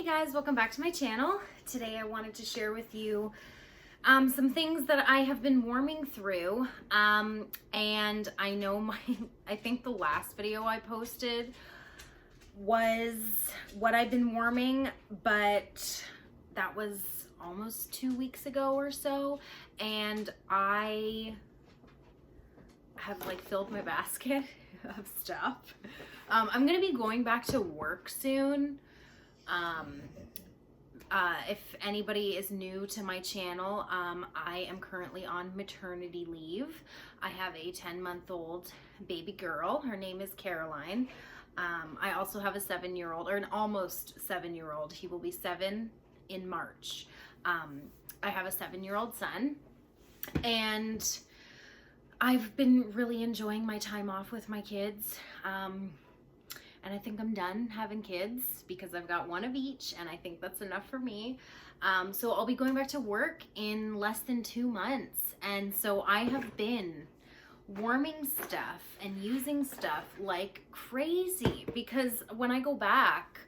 guys, welcome back to my channel. Today I wanted to share with you some things that I have been warming through, and I know I think the last video I posted was what I've been warming, but that was almost 2 weeks ago or so, and I have like filled my basket of stuff. I'm gonna be going back to work soon. If anybody is new to my channel, I am currently on maternity leave. I have a 10-month-old baby girl. Her name is Caroline. I also have a 7-year-old, or an almost 7-year-old. He will be 7 in March. I have a 7-year-old son, and I've been really enjoying my time off with my kids. And I think I'm done having kids because I've got one of each, and I think that's enough for me. So I'll be going back to work in less than 2 months. And so I have been warming stuff and using stuff like crazy because when I go back,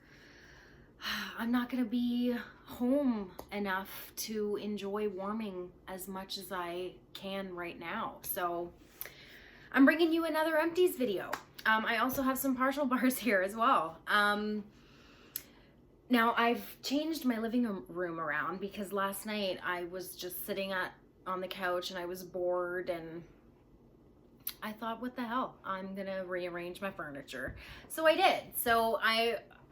I'm not gonna be home enough to enjoy warming as much as I can right now. So I'm bringing you another empties video. I also have some partial bars here as well. Now I've changed my living room around because last night I was just sitting on the couch and I was bored, and I thought, what the hell, I'm gonna rearrange my furniture. So I did. So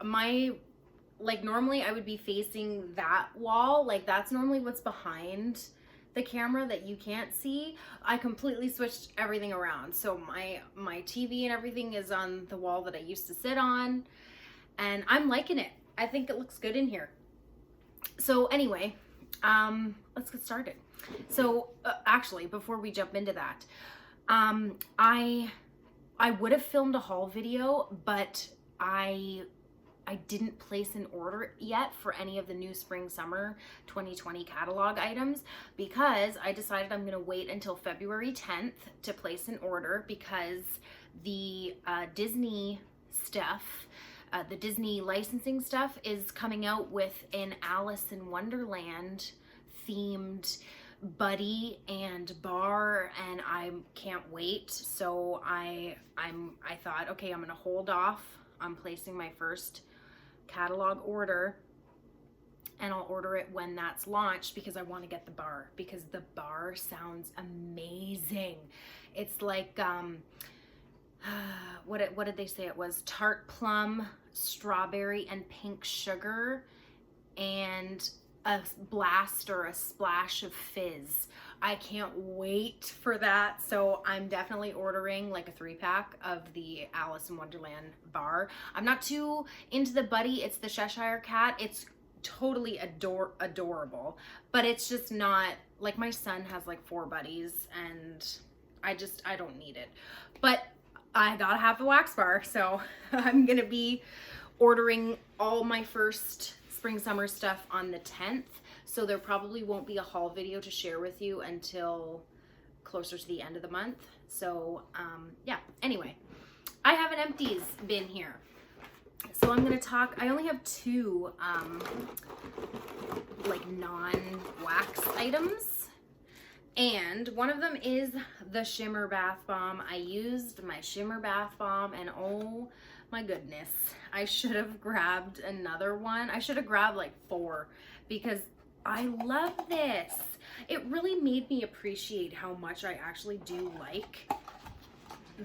normally I would be facing that wall, like that's normally what's behind the camera that you can't see. I completely switched everything around. So my TV and everything is on the wall that I used to sit on, and I'm liking it. I think it looks good in here. So anyway, let's get started. So actually, before we jump into that, I would have filmed a haul video, but I didn't place an order yet for any of the new spring summer 2020 catalog items because I decided I'm gonna wait until February 10th to place an order because the Disney stuff, the Disney licensing stuff is coming out with an Alice in Wonderland themed buddy and bar, and I can't wait. So I thought, okay, I'm gonna hold off on placing my first catalog order, and I'll order it when that's launched because I want to get the bar, because the bar sounds amazing. It's like what did they say it was? Tart plum, strawberry, and pink sugar, and a blast or a splash of fizz. I can't wait for that. So I'm definitely ordering like a 3-pack of the Alice in Wonderland bar. I'm not too into the buddy. It's the Cheshire Cat. It's totally adorable, but it's just not, like, my son has like 4 buddies and I don't need it. But I gotta have the wax bar, so I'm gonna be ordering all my first spring summer stuff on the 10th. So there probably won't be a haul video to share with you until closer to the end of the month. So yeah, anyway, I have an empties bin here. So I'm gonna talk, I only have 2 like non-wax items. And one of them is the Shimmer bath bomb. I used my Shimmer bath bomb, and oh my goodness, I should have grabbed another one. I should have grabbed like 4 because I love this. It really made me appreciate how much I actually do like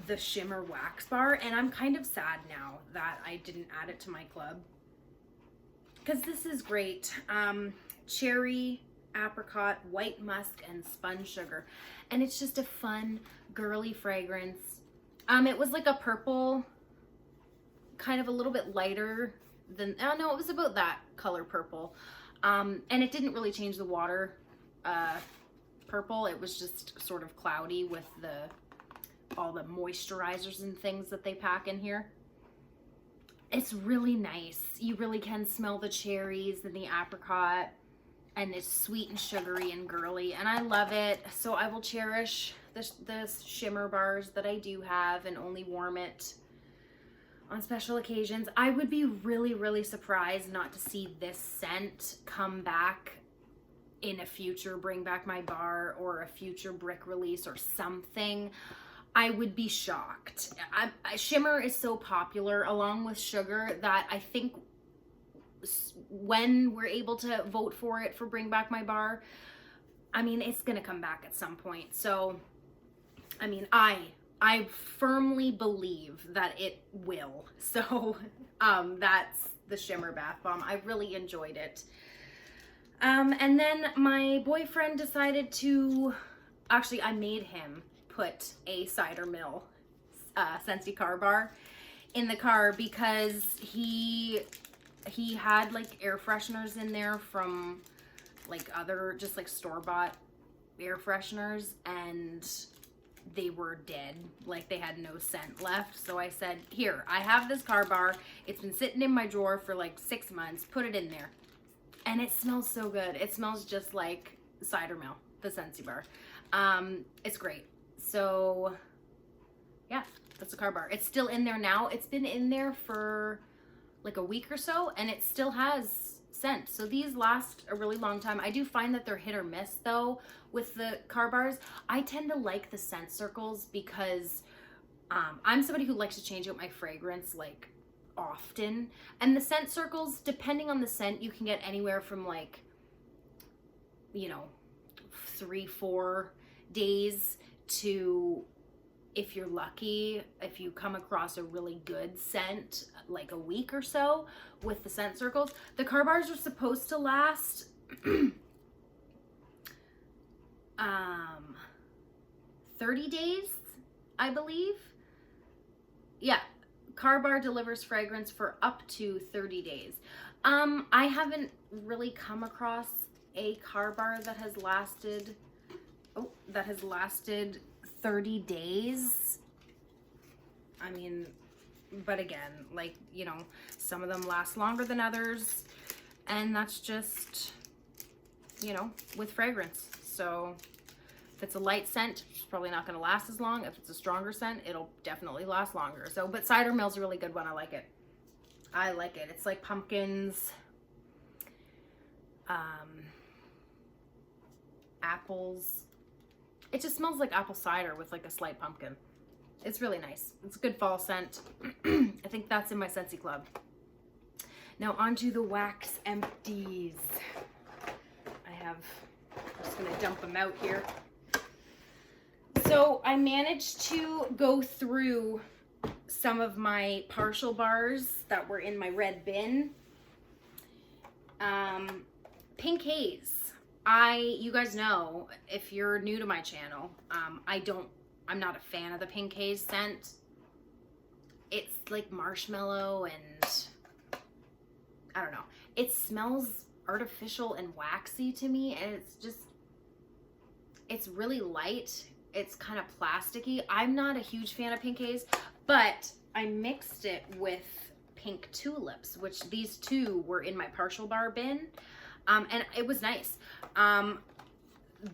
the Shimmer wax bar, and I'm kind of sad now that I didn't add it to my club because this is great. Cherry, apricot, white musk, and spun sugar, and it's just a fun girly fragrance. It was like a purple, kind of a little bit lighter than, oh no, it was about that color purple. And it didn't really change the water purple. It was just sort of cloudy with all the moisturizers and things that they pack in here. It's really nice. You really can smell the cherries and the apricot, and it's sweet and sugary and girly, and I love it. So I will cherish the Shimmer bars that I do have and only warm it on special occasions. I would be really, really surprised not to see this scent come back in a future Bring Back My Bar or a future Brick release or something. I would be shocked. Shimmer is so popular along with Sugar that I think when we're able to vote for it for Bring Back My Bar, I mean, it's gonna come back at some point. So, I mean, I firmly believe that it will. So, that's the Shimmer Bath Bomb. I really enjoyed it. And then my boyfriend decided to, actually I made him put a cider mill Scentsy car bar in the car because he had like air fresheners in there from like other just like store-bought air fresheners, and they were dead. Like they had no scent left. So I said, here, I have this car bar. It's been sitting in my drawer for like 6 months. Put it in there. And it smells so good. It smells just like cider mill, the Scentsy bar. It's great. So yeah, that's the car bar. It's still in there now. It's been in there for like a week or so, and it still has scent. So these last a really long time. I do find that they're hit or miss though with the car bars. I tend to like the scent circles because I'm somebody who likes to change out my fragrance like often, and the scent circles, depending on the scent, you can get anywhere from like, you know, 3-4 days to, if you're lucky, if you come across a really good scent, like a week or so with the scent circles. The car bars are supposed to last 30 days, I believe. Yeah, car bar delivers fragrance for up to 30 days. I haven't really come across a car bar that has lasted 30 days. I mean, but again, like, you know, some of them last longer than others, and that's just, you know, with fragrance. So if it's a light scent, it's probably not going to last as long. If it's a stronger scent, it'll definitely last longer. So, but cider mill's a really good one. I like it. I like it. It's like pumpkins, apples. It just smells like apple cider with like a slight pumpkin. It's really nice. It's a good fall scent. I think that's in my Scentsy Club. Now onto the wax empties. I'm just gonna dump them out here. So I managed to go through some of my partial bars that were in my red bin. Pink Haze. You guys know, if you're new to my channel, I'm not a fan of the Pink Haze scent. It's like marshmallow and I don't know. It smells artificial and waxy to me, and it's really light. It's kind of plasticky. I'm not a huge fan of Pink Haze, but I mixed it with Pink Tulips, which these two were in my partial bar bin. And it was nice.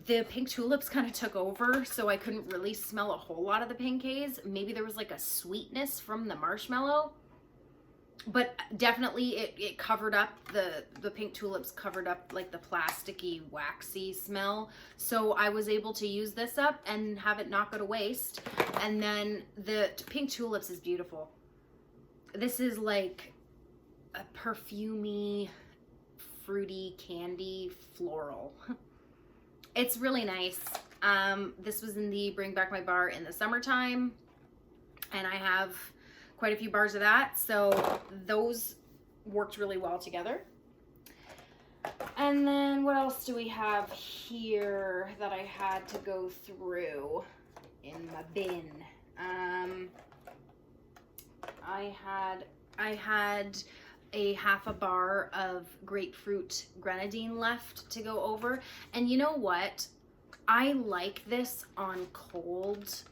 The Pink Tulips kind of took over, so I couldn't really smell a whole lot of the Pink Haze. Maybe there was like a sweetness from the marshmallow, but definitely it covered up, the Pink Tulips covered up like the plasticky, waxy smell. So I was able to use this up and have it not go to waste. And then the Pink Tulips is beautiful. This is like a perfumey, fruity, candy, floral. It's really nice. This was in the Bring Back My Bar in the summertime, and I have quite a few bars of that, so those worked really well together. And then what else do we have here that I had to go through in my bin? I had a half a bar of grapefruit grenadine left to go over. And you know what? I like this on cold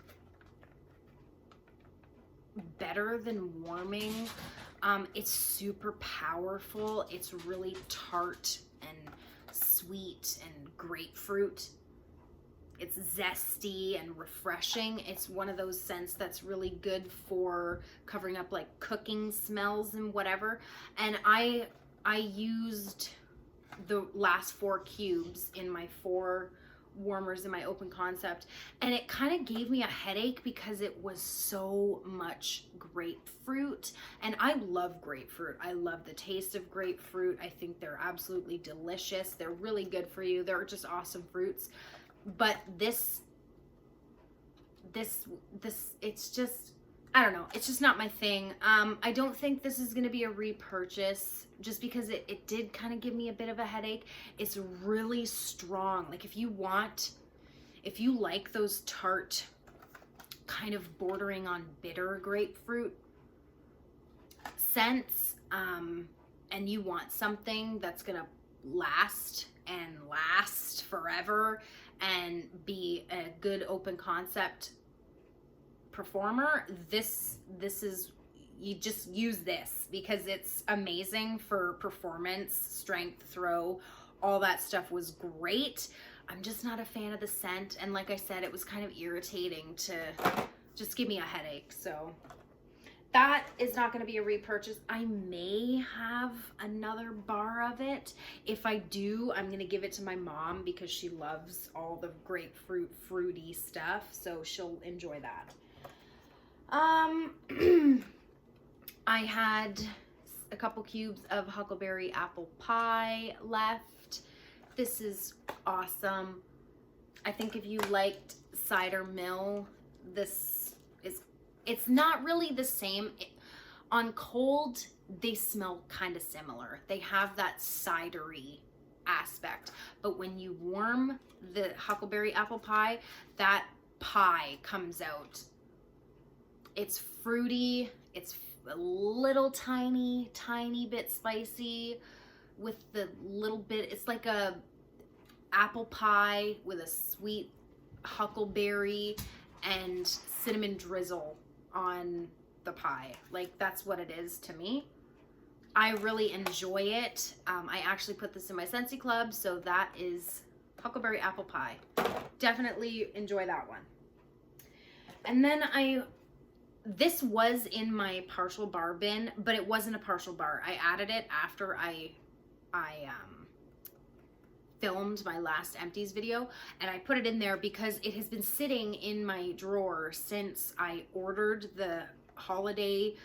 better than warming. It's super powerful. It's really tart and sweet and grapefruit. it's zesty and refreshing. It's one of those scents that's really good for covering up like cooking smells and whatever. And I used the last 4 cubes in my 4 warmers in my open concept, and it kind of gave me a headache because it was so much grapefruit, and I love grapefruit. I love the taste of grapefruit. I think they're absolutely delicious. They're really good for you. They're just awesome fruits. But this it's just, I don't know, it's just not my thing. I don't think this is going to be a repurchase just because it did kind of give me a bit of a headache. It's really strong. Like if you like those tart, kind of bordering on bitter grapefruit scents, and you want something that's going to last forever and be a good open concept performer, this is, you just use this because it's amazing for performance, strength, throw, all that stuff was great. I'm just not a fan of the scent, and like I said, it was kind of irritating to just give me a headache. So that is not going to be a repurchase. I may have another bar of it. If I do, I'm going to give it to my mom because she loves all the grapefruit fruity stuff, so she'll enjoy that. I had a couple cubes of Huckleberry Apple Pie left. This is awesome. I think if you liked Cider Mill, it's not really the same. On cold, they smell kind of similar. They have that cidery aspect. But when you warm the Huckleberry Apple Pie, that pie comes out. It's fruity. It's a little tiny bit spicy with the little bit, it's like a apple pie with a sweet huckleberry and cinnamon drizzle on the pie. Like that's what it is to me. I really enjoy it. I actually put this in my Scentsy Club, so that is Huckleberry Apple Pie. Definitely enjoy that one. And then this was in my partial bar bin, but it wasn't a partial bar. I added it after I filmed my last empties video, and I put it in there because it has been sitting in my drawer since I ordered the holiday,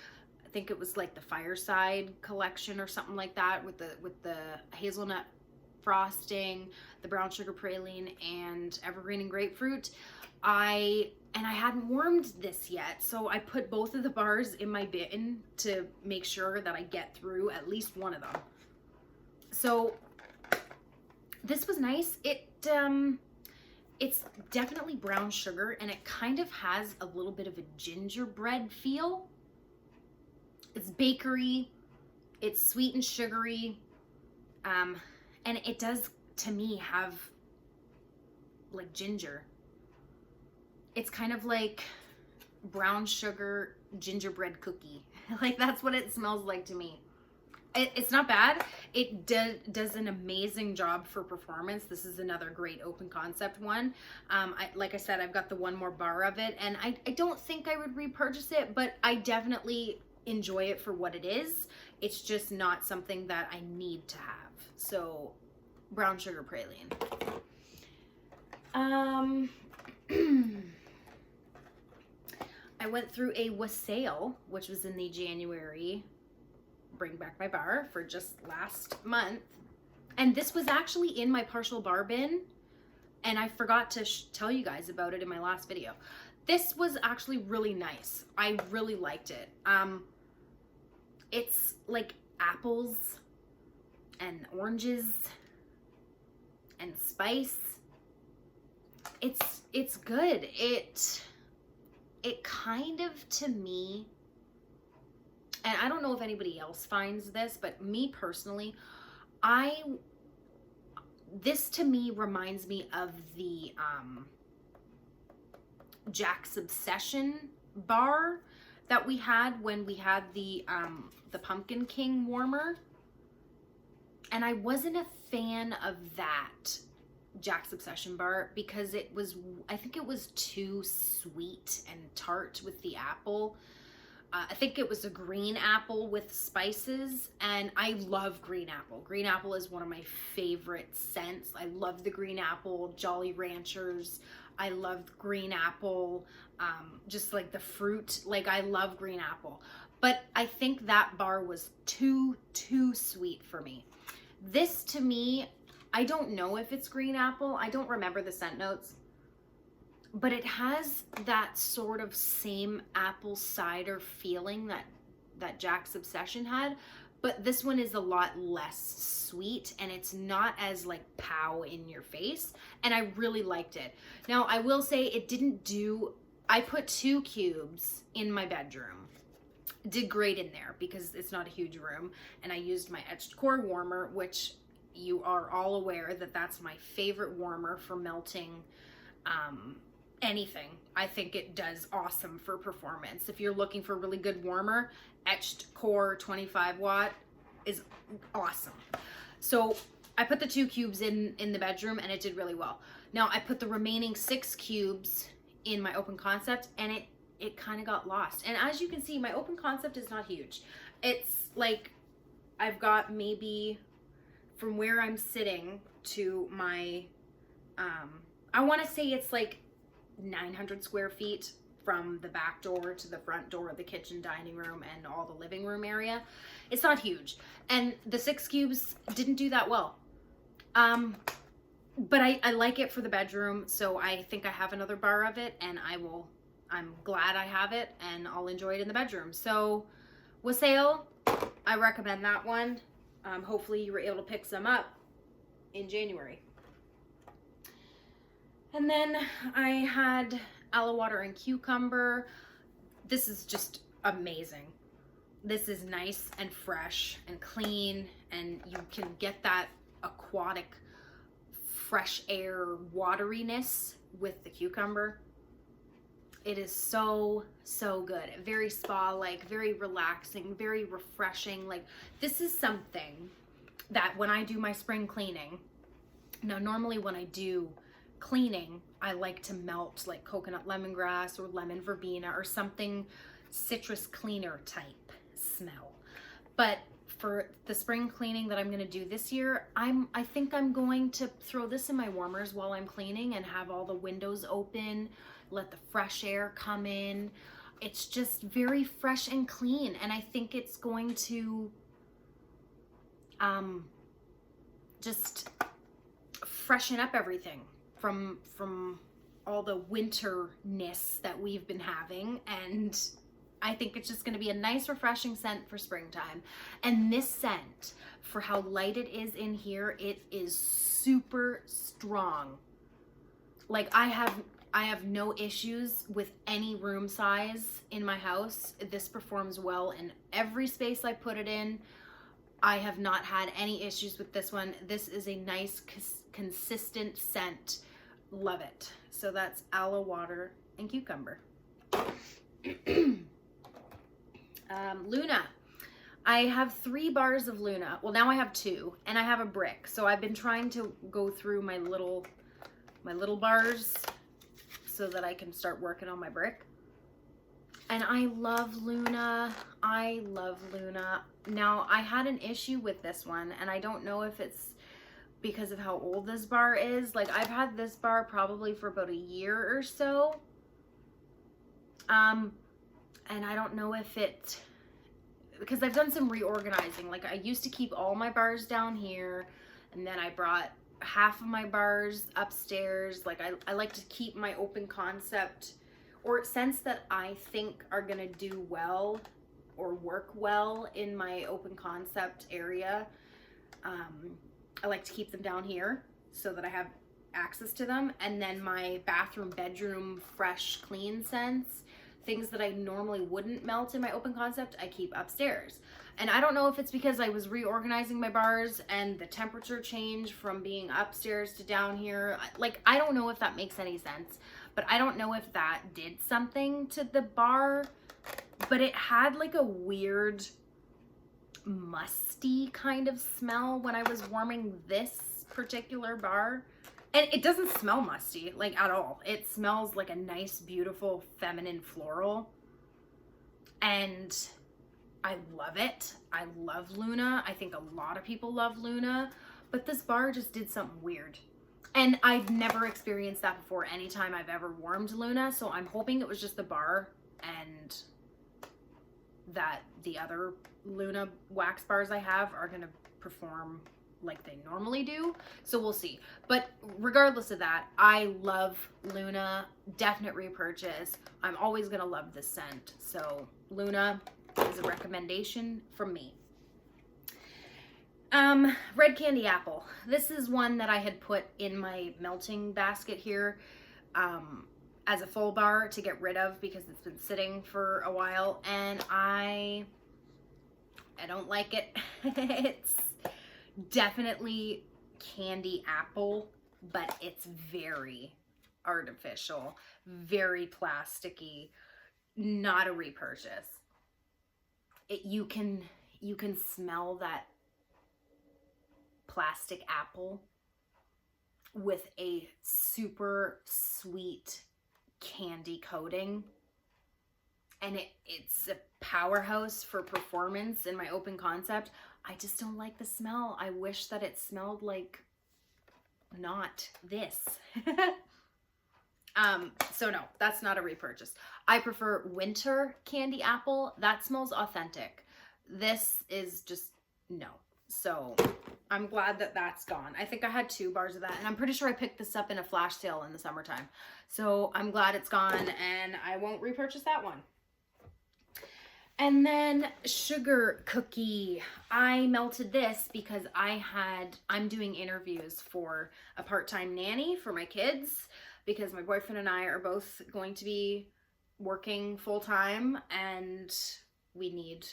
I think it was like the Fireside collection or something like that, with the hazelnut frosting, the brown sugar praline, and evergreen and grapefruit. I hadn't warmed this yet, so I put both of the bars in my bin to make sure that I get through at least one of them. So this was nice. It's definitely brown sugar, and it kind of has a little bit of a gingerbread feel. It's bakery, it's sweet and sugary, and it does, to me, have like ginger. It's kind of like brown sugar gingerbread cookie. Like that's what it smells like to me. It's not bad. It does an amazing job for performance. This is another great open concept one. Like I said, I've got the one more bar of it, and I don't think I would repurchase it, but I definitely enjoy it for what it is. It's just not something that I need to have. So brown sugar praline. I went through a Wassail, which was in the January Bring Back My Bar for just last month. And this was actually in my partial bar bin, and I forgot to tell you guys about it in my last video. This was actually really nice. I really liked it. It's like apples and oranges and spice. It's good. It kind of, to me, and I don't know if anybody else finds this, but me personally, this to me reminds me of the Jack's Obsession bar that we had when we had the Pumpkin King warmer. And I wasn't a fan of that Jack's Obsession bar because it was, I think it was too sweet and tart with the apple. I think it was a green apple with spices, and I love green apple. Green apple is one of my favorite scents. I love the green apple, Jolly Ranchers. I love green apple, just like the fruit. Like, I love green apple. But I think that bar was too sweet for me. This, to me, I don't know if it's green apple. I don't remember the scent notes. But it has that sort of same apple cider feeling that Jack's Obsession had. But this one is a lot less sweet, and it's not as like pow in your face. And I really liked it. Now, I will say it didn't do, I put 2 cubes in my bedroom. Did great in there because it's not a huge room. And I used my etched core warmer, which you are all aware that that's my favorite warmer for melting anything. I think it does awesome for performance. If you're looking for a really good warmer, etched core 25 watt is awesome. So I put the 2 cubes in the bedroom, and it did really well. Now I put the remaining 6 cubes in my open concept, and it kind of got lost. And as you can see, my open concept is not huge. It's like, I've got maybe from where I'm sitting to my, I want to say it's like 900 square feet from the back door to the front door of the kitchen, dining room, and all the living room area. It's not huge. And the 6 cubes didn't do that well. But I like it for the bedroom, so I think I have another bar of it, and I'm glad I have it, and I'll enjoy it in the bedroom. So Wassail, I recommend that one. Hopefully you were able to pick some up in January. And then I had aloe water and cucumber. This is just amazing. This is nice and fresh and clean, and you can get that aquatic fresh air wateriness with the cucumber. It is so good. Very spa-like, very relaxing, very refreshing. Like, this is something that when I do my spring cleaning, now normally when I do cleaning, I like to melt like coconut lemongrass or lemon verbena or something citrus cleaner type smell. But for the spring cleaning that I'm going to do this year, I think I'm going to throw this in my warmers while I'm cleaning and have all the windows open, let the fresh air come in. It's just very fresh and clean, and I think it's going to just freshen up everything from all the winterness that we've been having, and I think it's just going to be a nice refreshing scent for springtime. And this scent, for how light it is in here, it is super strong. Like, I have no issues with any room size in my house. This performs well in every space I put it in. I have not had any issues with this one. This is a nice consistent scent. Love it. So that's aloe water and cucumber. Luna. I have 3 bars of Luna. Well, now I have 2, and I have a brick. So I've been trying to go through my little bars so that I can start working on my brick. And I love Luna. I love Luna. Now, I had an issue with this one, and I don't know if it's because of how old this bar is. Like, I've had this bar probably for about a year or so. And I don't know if it, because I've done some reorganizing. Like, I used to keep all my bars down here, and then I brought half of my bars upstairs. Like, I like to keep my open concept or scents that I think are gonna do well or work well in my open concept area. I like to keep them down here so that I have access to them. And then my bathroom, bedroom, fresh, clean scents, things that I normally wouldn't melt in my open concept, I keep upstairs. And I don't know if it's because I was reorganizing my bars and the temperature change from being upstairs to down here. Like, I don't know if that makes any sense, but I don't know if that did something to the bar, but it had like a weird musty kind of smell when I was warming this particular bar. And it doesn't smell musty, like, at all. It smells like a nice, beautiful, feminine floral. And I love it. I love Luna. I think a lot of people love Luna. But this bar just did something weird. And I've never experienced that before anytime I've ever warmed Luna. So I'm hoping it was just the bar and that the other Luna wax bars I have are going to perform like they normally do. So we'll see. But regardless of that, I love Luna. Definite repurchase. I'm always going to love this scent. So Luna is a recommendation from me. Red Candy Apple. This is one that I had put in my melting basket here as a full bar to get rid of because it's been sitting for a while, and I don't like it. It's definitely candy apple, but it's very artificial, very plasticky, not a repurchase. You can smell that plastic apple with a super sweet candy coating, and it's a powerhouse for performance in my open concept. I just don't like the smell. I wish that it smelled like not this. So no, that's not a repurchase. I prefer winter candy apple. That smells authentic. This is just no. So I'm glad that that's gone. I think I had 2 bars of that, and I'm pretty sure I picked this up in a flash sale in the summertime. So I'm glad it's gone, and I won't repurchase that one. And then sugar cookie. I melted this because I'm doing interviews for a part-time nanny for my kids because my boyfriend and I are both going to be working full-time, and we need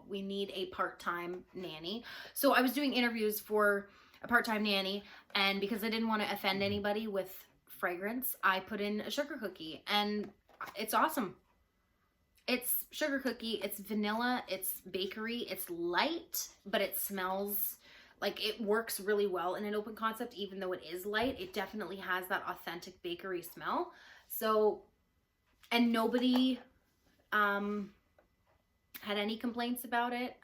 we need a part-time nanny. So I was doing interviews for a part-time nanny, and because I didn't want to offend anybody with fragrance, I put in a sugar cookie, and it's awesome. It's sugar cookie, it's vanilla, it's bakery, it's light, but it smells like it works really well in an open concept. Even though it is light, it definitely has that authentic bakery smell. So, and nobody had any complaints about it.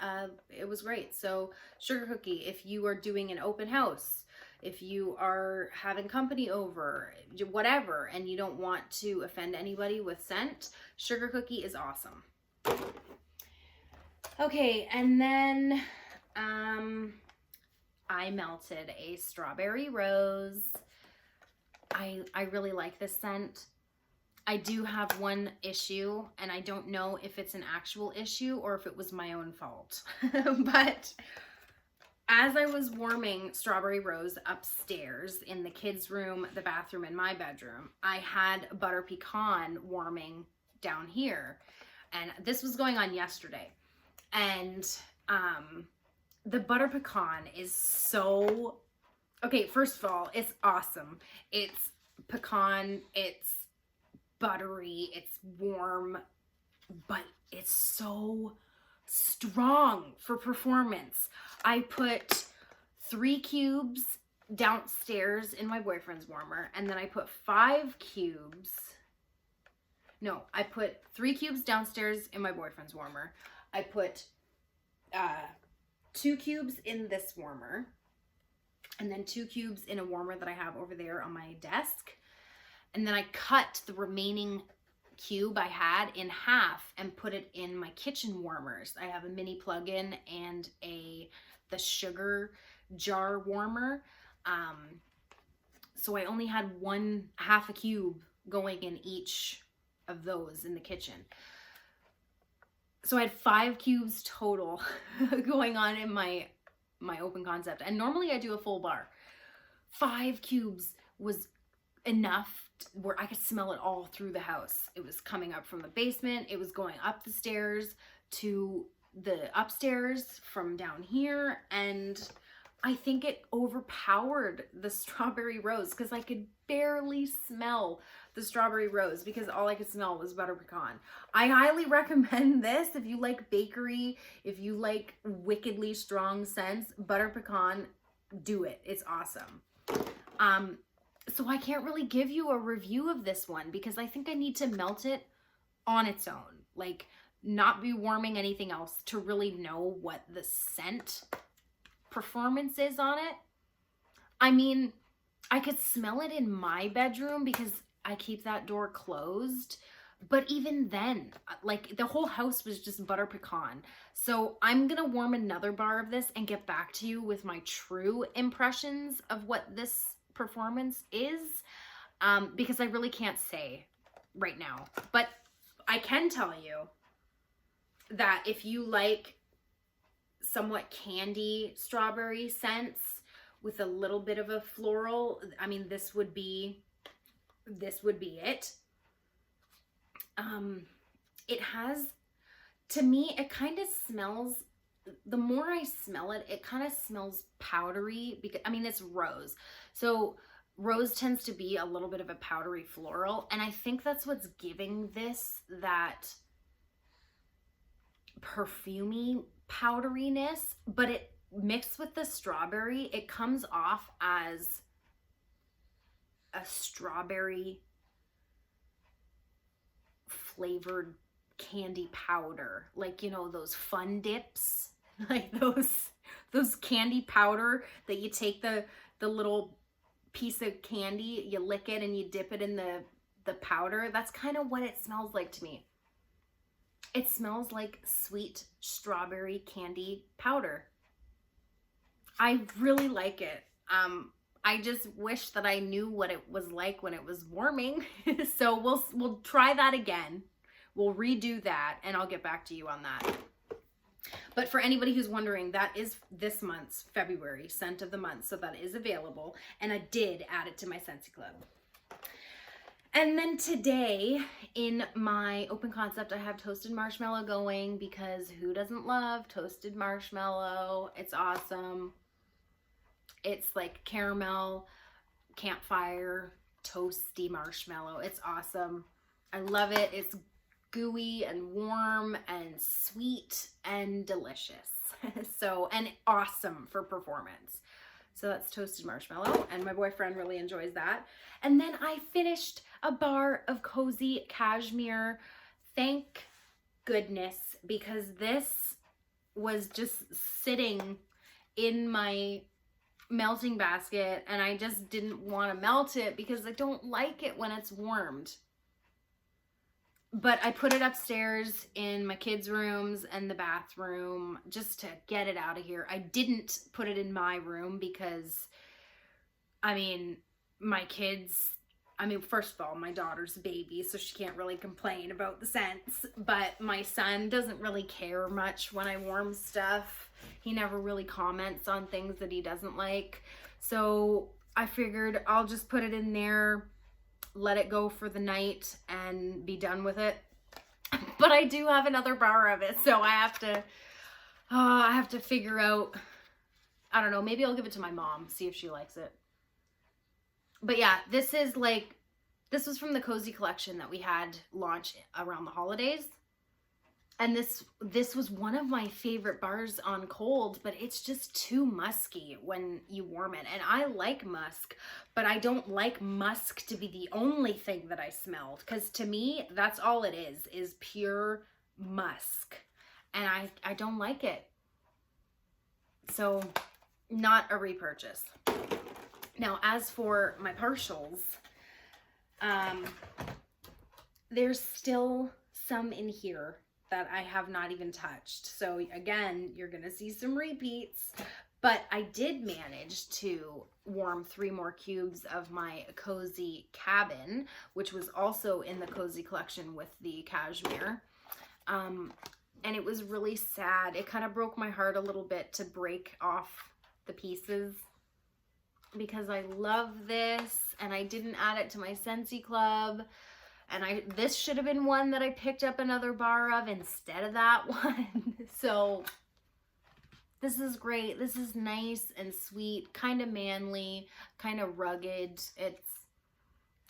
It was great. So sugar cookie, if you are doing an open house, if you are having company over, whatever, and you don't want to offend anybody with scent, sugar cookie is awesome. Okay, and then I melted a strawberry rose. I really like this scent. I do have one issue, and I don't know if it's an actual issue or if it was my own fault. But as I was warming strawberry rose upstairs in the kids' room, the bathroom, and my bedroom, I had butter pecan warming down here. And this was going on yesterday. And the butter pecan is so... Okay, first of all, it's awesome. It's pecan, it's buttery, it's warm, but it's so strong for performance. I put 3 cubes downstairs in my boyfriend's warmer, and then I put 5 cubes. No, I put 3 cubes downstairs in my boyfriend's warmer. I put 2 cubes in this warmer, and then 2 cubes in a warmer that I have over there on my desk. And then I cut the remaining cube I had in half and put it in my kitchen warmers. I have a mini plug-in and the sugar jar warmer. So I only had half a cube going in each of those in the kitchen. So I had 5 cubes total going on in my open concept. And normally I do a full bar. 5 cubes was enough where I could smell it all through the house. It was coming up from the basement. It was going up the stairs to the upstairs from down here. And I think it overpowered the strawberry rose because I could barely smell the strawberry rose because all I could smell was butter pecan. I highly recommend this if you like bakery, if you like wickedly strong scents, butter pecan, do it. It's awesome. So I can't really give you a review of this one because I think I need to melt it on its own, like not be warming anything else to really know what the scent performance is on it. I mean, I could smell it in my bedroom because I keep that door closed. But even then, like the whole house was just butter pecan. So I'm going to warm another bar of this and get back to you with my true impressions of what this performance is. Because I really can't say right now. But I can tell you that if you like somewhat candy strawberry scents with a little bit of a floral, I mean, this would be it. It has, to me, it kind of smells, the more I smell it, it kind of smells powdery because, I mean, it's rose. So rose tends to be a little bit of a powdery floral. And I think that's what's giving this that perfumey powderiness, but it mixed with the strawberry, it comes off as a strawberry flavored candy powder, like, you know, those fun dips, like those candy powder that you take the little piece of candy, you lick it and you dip it in the powder. That's kind of what it smells like to me. It smells like sweet strawberry candy powder. I really like it. I just wish that I knew what it was like when it was warming. So we'll try that again. We'll redo that and I'll get back to you on that. But for anybody who's wondering, that is this month's February scent of the month. So that is available. And I did add it to my Scentsy Club. And then today in my open concept, I have toasted marshmallow going because who doesn't love toasted marshmallow? It's awesome. It's like caramel, campfire, toasty marshmallow. It's awesome. I love it. It's gooey and warm and sweet and delicious. So, and awesome for performance. So that's toasted marshmallow, and my boyfriend really enjoys that. And then I finished a bar of cozy cashmere. Thank goodness, because this was just sitting in my melting basket and I just didn't want to melt it because I don't like it when it's warmed. But I put it upstairs in my kids' rooms and the bathroom just to get it out of here. I didn't put it in my room because, I mean, my kids, I mean, first of all, my daughter's a baby, so she can't really complain about the scents. But my son doesn't really care much when I warm stuff. He never really comments on things that he doesn't like. So I figured I'll just put it in there, let it go for the night and be done with it. But I do have another bar of it, so I have to figure out, I don't know, maybe I'll give it to my mom, see if she likes it. But yeah, this was from the Cozy collection that we had launch around the holidays. And this was one of my favorite bars on cold, but it's just too musky when you warm it. And I like musk, but I don't like musk to be the only thing that I smelled. Because to me, that's all it is pure musk. And I don't like it. So not a repurchase. Now, as for my partials, there's still some in here that I have not even touched. So again, you're gonna see some repeats, but I did manage to warm 3 more cubes of my Cozy Cabin, which was also in the Cozy collection with the cashmere. And it was really sad. It kind of broke my heart a little bit to break off the pieces because I love this and I didn't add it to my Scentsy Club. And this should have been one that I picked up another bar of instead of that one. So this is great. This is nice and sweet, kind of manly, kind of rugged.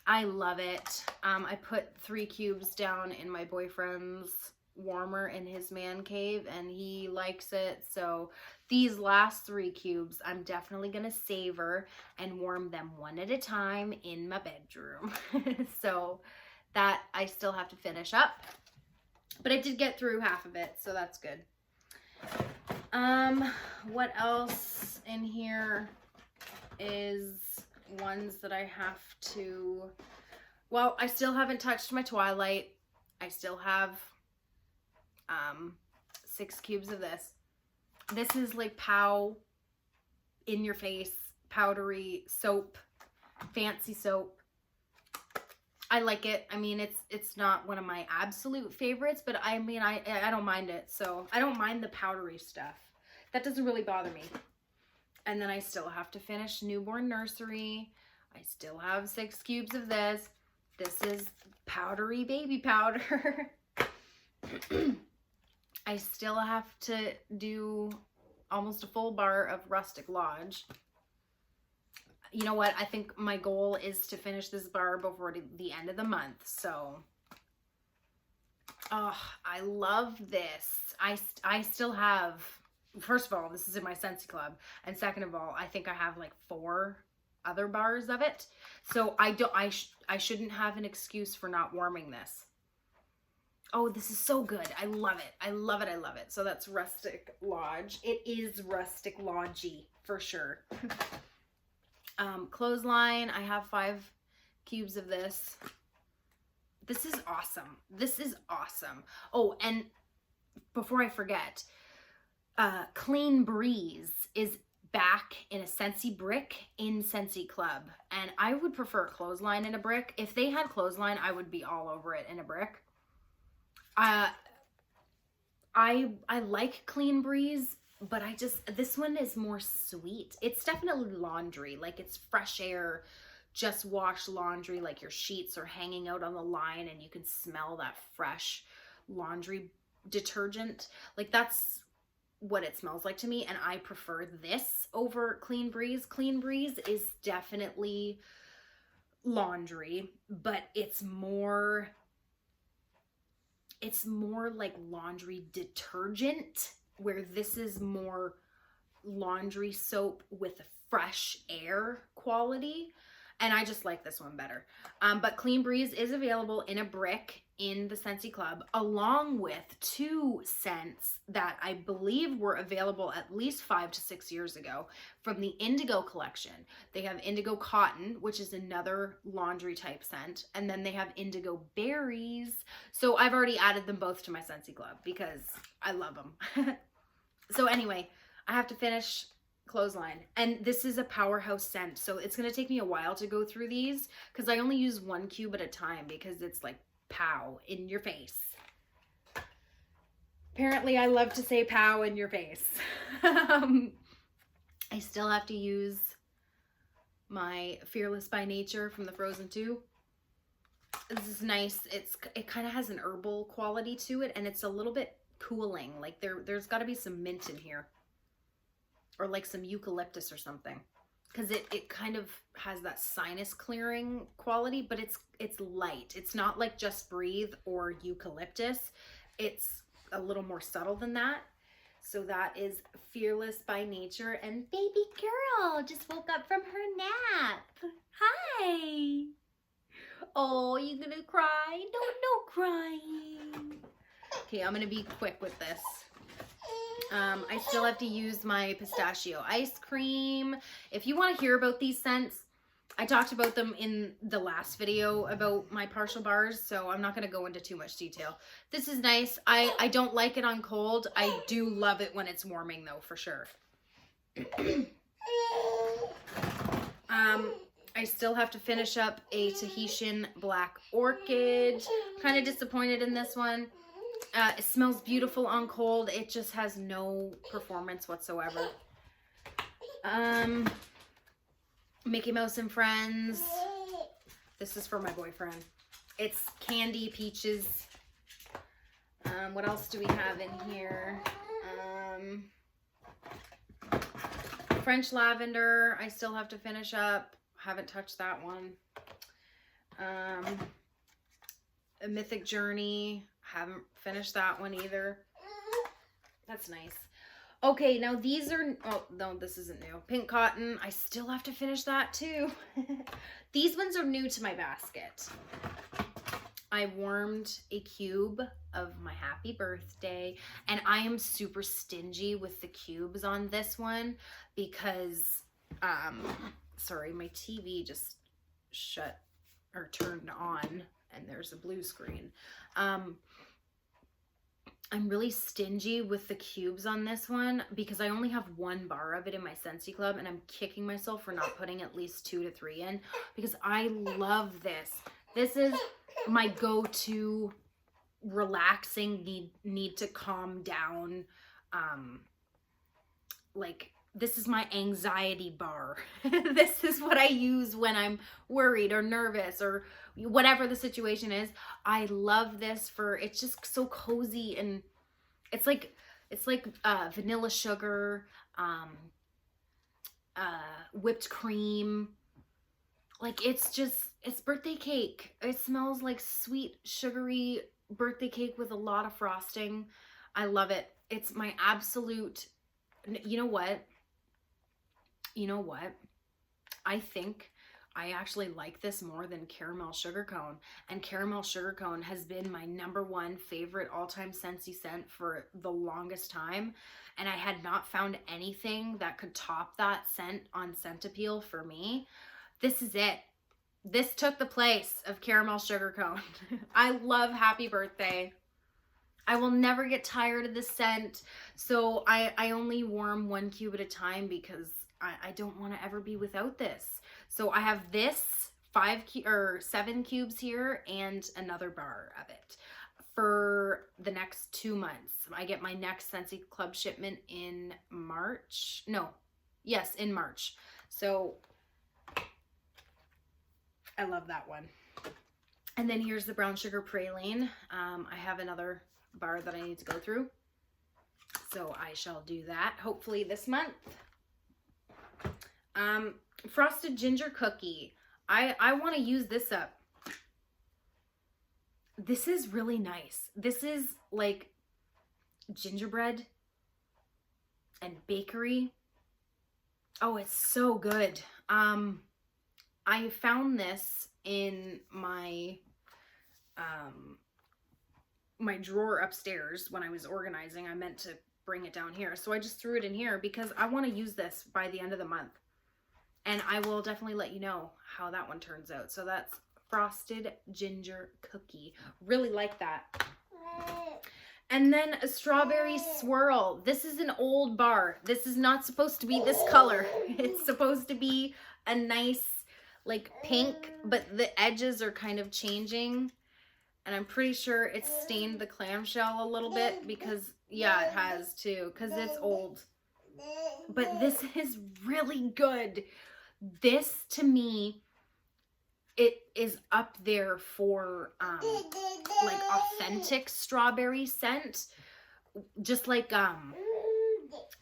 I love it. I put 3 cubes down in my boyfriend's warmer in his man cave and he likes it. So these last 3 cubes I'm definitely gonna savor and warm them one at a time in my bedroom. So that I still have to finish up, but I did get through half of it, so that's good. What else in here is ones that I have to, well, I still haven't touched my Twilight. I still have 6 cubes of this. This is like pow, in your face, powdery soap, fancy soap. I like it. I mean, it's not one of my absolute favorites, but I mean, I don't mind it. So I don't mind the powdery stuff. That doesn't really bother me. And then I still have to finish Newborn Nursery. I still have 6 cubes of this. This is powdery baby powder. I still have to do almost a full bar of Rustic Lodge. You know what? I think my goal is to finish this bar before the end of the month. So, oh, I love this. I still have, first of all, this is in my Scentsy Club. And second of all, I think I have like 4 other bars of it. So I shouldn't have an excuse for not warming this. Oh, this is so good. I love it. I love it. I love it. So that's Rustic Lodge. It is Rustic Lodgy for sure. Clothesline. I have 5 cubes of this. This is awesome. This is awesome. Oh, and before I forget, Clean Breeze is back in a Scentsy brick in Scentsy Club. And I would prefer Clothesline in a brick. If they had Clothesline, I would be all over it in a brick. I like Clean Breeze, but this one is more sweet. It's definitely laundry, like it's fresh air, just wash laundry, like your sheets are hanging out on the line and you can smell that fresh laundry detergent. Like that's what it smells like to me, and I prefer this over Clean Breeze. Clean Breeze is definitely laundry, but it's more like laundry detergent, where this is more laundry soap with a fresh air quality. And I just like this one better. But Clean Breeze is available in a brick in the Scentsy Club, along with 2 scents that I believe were available at least 5 to 6 years ago from the Indigo collection. They have Indigo Cotton, which is another laundry type scent, and then they have Indigo Berries. So I've already added them both to my Scentsy Club because I love them. So anyway, I have to finish Clothesline, and this is a powerhouse scent, so it's going to take me a while to go through these because I only use 1 cube at a time because it's like pow in your face. Apparently I love to say pow in your face. I still have to use my Fearless by Nature from the Frozen 2. This is nice. It kind of has an herbal quality to it, and it's a little bit cooling. Like there's got to be some mint in here, or like some eucalyptus or something, because it kind of has that sinus clearing quality, but it's light. It's not like Just Breathe or eucalyptus. It's a little more subtle than that. So that is Fearless by Nature, and baby girl just woke up from her nap. Hi. Oh, you gonna cry? No crying. Okay, I'm gonna be quick with this. I still have to use my pistachio ice cream. If you want to hear about these scents, I talked about them in the last video about my partial bars, so I'm not going to go into too much detail. This is nice. I don't like it on cold. I do love it when it's warming though, for sure. I still have to finish up a Tahitian Black Orchid. Kind of disappointed in this one. It smells beautiful on cold. It just has no performance whatsoever. Mickey Mouse and Friends. This is for my boyfriend. It's Candy Peaches. What else do we have in here? French Lavender. I still have to finish up. Haven't touched that one. A Mythic Journey. Haven't finished that one either. That's nice. Okay, now these are, oh, no, this isn't new. Pink cotton, I still have to finish that too. These ones are new to my basket. I warmed a cube of my happy birthday, and I am super stingy with the cubes on this one because, sorry, my TV just shut or turned on and there's a blue screen. I'm really stingy with the cubes on this one because I only have 1 bar of it in my Scentsy Club, and I'm kicking myself for not putting at least 2 to 3 in because I love this. This is my go-to relaxing, need to calm down, like, this is my anxiety bar. This is what I use when I'm worried or nervous or whatever the situation is. I love this for, it's just so cozy, and it's like vanilla sugar, whipped cream. Like, it's birthday cake. It smells like sweet, sugary birthday cake with a lot of frosting. I love it. It's my absolute, you know what? I think I actually like this more than caramel sugar cone, and caramel sugar cone has been my #1 favorite all-time Scentsy scent for the longest time, and I had not found anything that could top that scent on Scent Appeal for me. This is it. This took the place of caramel sugar cone. I love Happy Birthday. I will never get tired of this scent, so I only warm 1 cube at a time because I don't want to ever be without this. So I have this 7 cubes here and another bar of it for the next 2 months. I get my next Scentsy Club shipment in March. Yes, in March. So I love that one. And then here's the brown sugar praline. I have another bar that I need to go through, so I shall do that hopefully this month. Frosted ginger cookie. I want to use this up. This is really nice. This is like gingerbread and bakery. Oh, it's so good. I found this in my my drawer upstairs when I was organizing. I meant to bring it down here, so I just threw it in here because I want to use this by the end of the month, and I will definitely let you know how that one turns out. So that's frosted ginger cookie. Really like that. And then a strawberry swirl. This is an old bar. This is not supposed to be this color. It's supposed to be a nice like pink, but the edges are kind of changing, and I'm pretty sure it's stained the clamshell a little bit because, yeah, it has too, because it's old. But this is really good. This, to me, it is up there for like authentic strawberry scent. Just like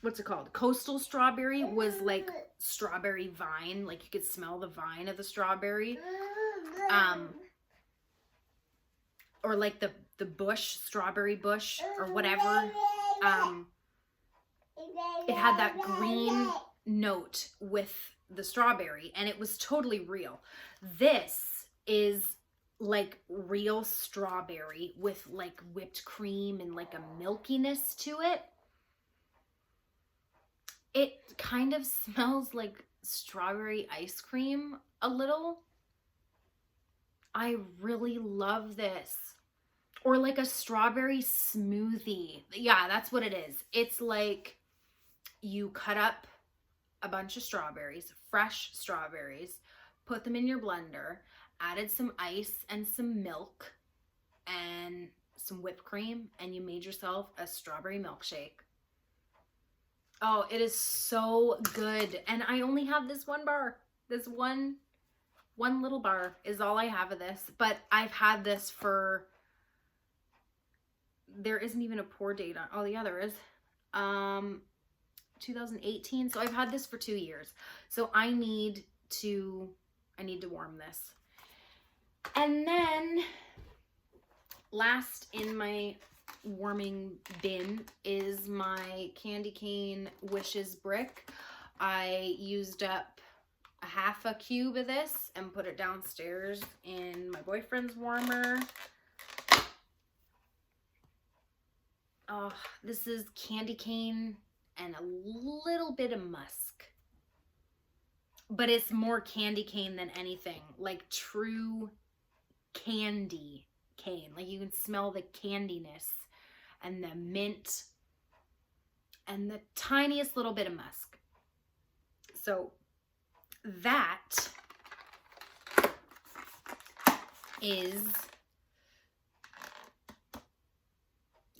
what's it called? Coastal strawberry was like strawberry vine, like you could smell the vine of the strawberry. Or like the bush, strawberry bush or whatever. It had that green note with the strawberry, and it was totally real. This is like real strawberry with like whipped cream and like a milkiness to it. It kind of smells like strawberry ice cream a little. I really love this. Or like a strawberry smoothie. Yeah, that's what it is. It's like you cut up a bunch of strawberries, fresh strawberries, put them in your blender, added some ice and some milk and some whipped cream, and you made yourself a strawberry milkshake. Oh, it is so good. And I only have this 1 bar. This one little bar is all I have of this. But I've had this for, there isn't even a pour date on, oh yeah, there is. 2018. So I've had this for 2 years. So I need to warm this. And then last in my warming bin is my candy cane Wishes brick. I used up a half a cube of this and put it downstairs in my boyfriend's warmer. Oh, this is candy cane and a little bit of musk. But it's more candy cane than anything. Like true candy cane. Like you can smell the candiness and the mint and the tiniest little bit of musk. So that is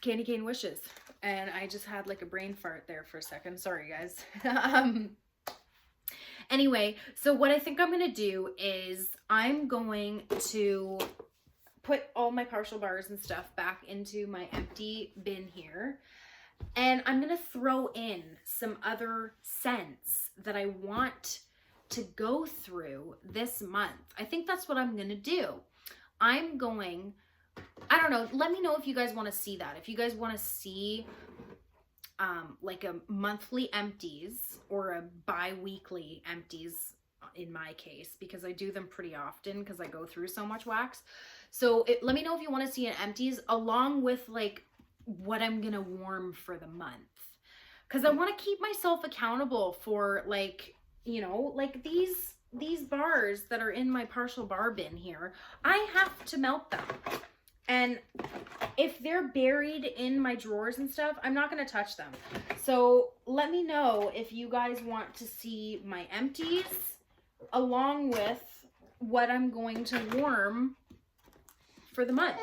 Candy Cane Wishes. And I just had like a brain fart there for a second. Sorry, guys. Anyway, so what I think I'm going to do is I'm going to put all my partial bars and stuff back into my empty bin here. And I'm going to throw in some other scents that I want to go through this month. I think that's what I'm going to do. I'm going, I don't know, let me know if you guys want to see that. If you guys want to see like a monthly empties or a bi-weekly empties in my case, because I do them pretty often because I go through so much wax. So let me know if you want to see an empties along with like what I'm going to warm for the month. Because I want to keep myself accountable for like, you know, like these bars that are in my partial bar bin here, I have to melt them. And if they're buried in my drawers and stuff, I'm not going to touch them. So let me know if you guys want to see my empties along with what I'm going to warm for the month.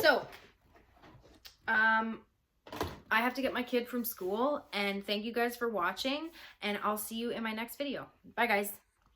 So, I have to get my kid from school, and thank you guys for watching, and I'll see you in my next video. Bye, guys.